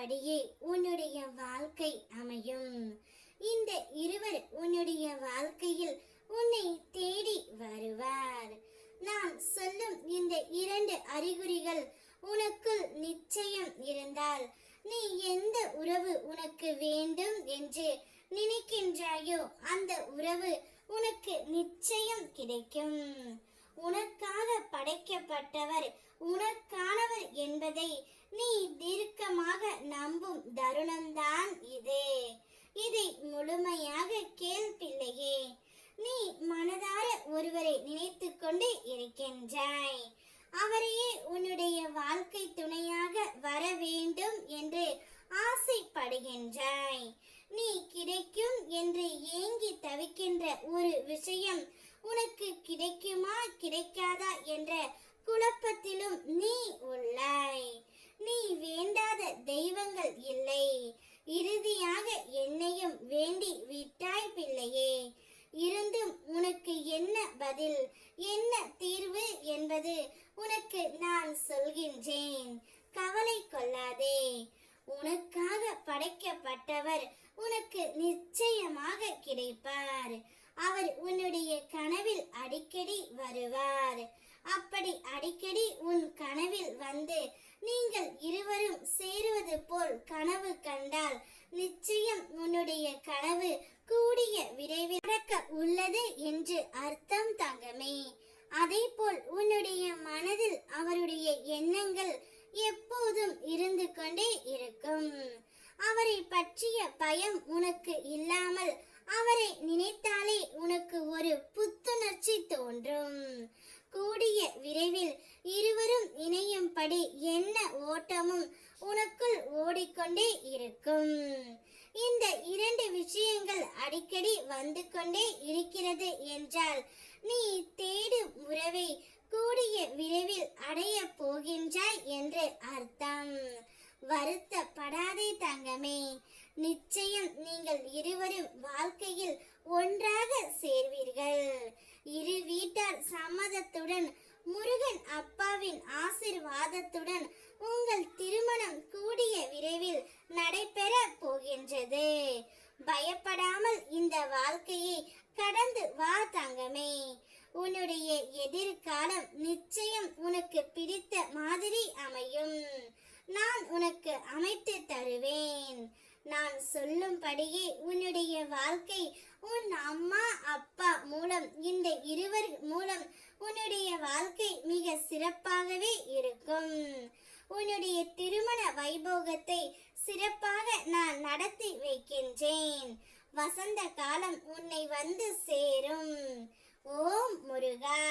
படியே உன்னுடைய வாழ்க்கை அமையும். இந்த இருவர் உன்னுடைய வாழ்க்கையில் உன்னை தேடி வருவார். நான் சொல்லும் இந்த 2 அறிகுறிகள் உனக்குள் நிச்சயம் இருந்தால் நீ எந்த உறவு உனக்கு வேண்டும் என்று நினைக்கின்றாயோ அந்த உறவு உனக்கு நிச்சயம் கிடைக்கும். உனக்காக படைக்கப்பட்டவர் உனக்கானவர் என்பதை நீ தீர்க்கமாக நம்பும் தருணம்தான் இது. இதை முழுமையாக கேள் பிள்ளையே. நீ மனதார ஒருவரை நினைத்து கொண்டு இருக்கின்றாய். அவரையே உன்னுடைய வாழ்க்கை துணையாக வர வேண்டும் என்று ஆசைப்படுகின்றாய். நீ கிடைக்கும் என்று ஏங்கி தவிக்கின்ற ஒரு விஷயம் உனக்கு கிடைக்குமா கிடைக்காதா என்ற குழப்பத்திலும் நீ உள்ளாய். நீ வேண்டாத தெய்வங்கள் இல்லை. இறுதியாக என்னையும் வேண்டி விட்டாய் பிள்ளையே. இருந்தும் உனக்கு என்ன பதில், என்ன தீர்வு என்பது உனக்கு நான் சொல்கின்றேன். கவலை கொள்ளாதே. உனக்காக படைக்கப்பட்டவர் உனக்கு நிச்சயமாக கிடைப்பார். அவர் உன்னுடைய கனவில் அடிக்கடி வருவார். அப்படி அடிக்கடி உன் கனவில் வந்து நீங்கள் இருவரும் சேருவது போல் கனவு கண்டால் நிச்சயம் உன்னுடைய கனவு கூடிய விரைவில் நடக்க உள்ளது என்று அர்த்தம் தங்கமே. அதே போல் உன்னுடைய மனதில் அவருடைய எண்ணங்கள் எப்போதும் இருந்து கொண்டே இருக்கும். அவரை பற்றிய பயம் உனக்கு இல்லாமல் அவரை நினைத்தாலே உனக்கு ஒரு புத்துணர்ச்சி தோன்றும். கூடிய விரைவில் இருவரும் இணையும்படி என்ன ஓட்டமும் உனக்குள் ஓடிக்கொண்டே இருக்கும். இந்த 2 விஷயங்கள் அடிக்கடி வந்து கொண்டே இருக்கிறது என்றால் நீ தேடும் உறவை கூடிய விரைவில் அடைய போகின்றாய் என்று அர்த்தம். வருத்தப்படாதே தங்கமே. நிச்சயம் நீங்கள் இருவரும் வாழ்க்கையில் ஒன்றாக சேர்வீர்கள். இரு வீட்டார் சம்மதத்துடன் முருகன் அப்பாவின் ஆசீர்வாதத்துடன் உங்கள் திருமணம் கூடிய விரைவில் நடைபெற போகின்றது. பயப்படாமல் இந்த வாழ்க்கையை கடந்து வா தங்கமே. உன்னுடைய எதிர்காலம் நிச்சயம் உனக்கு பிடித்த மாதிரி அமையும். நான் உனக்கு அமைத்து தருவேன். நான் சொல்லும்படியே உன்னுடைய வாழ்க்கை உன் அம்மா அப்பா மூலம் இந்த இருவர் மூலம் உன்னுடைய வாழ்க்கை மிக சிறப்பாகவே இருக்கும். உன்னுடைய திருமண வைபோகத்தை சிறப்பாக நான் நடத்தி வைக்கின்றேன். வசந்த காலம் உன்னை வந்து சேரும். ஓம் முருகா.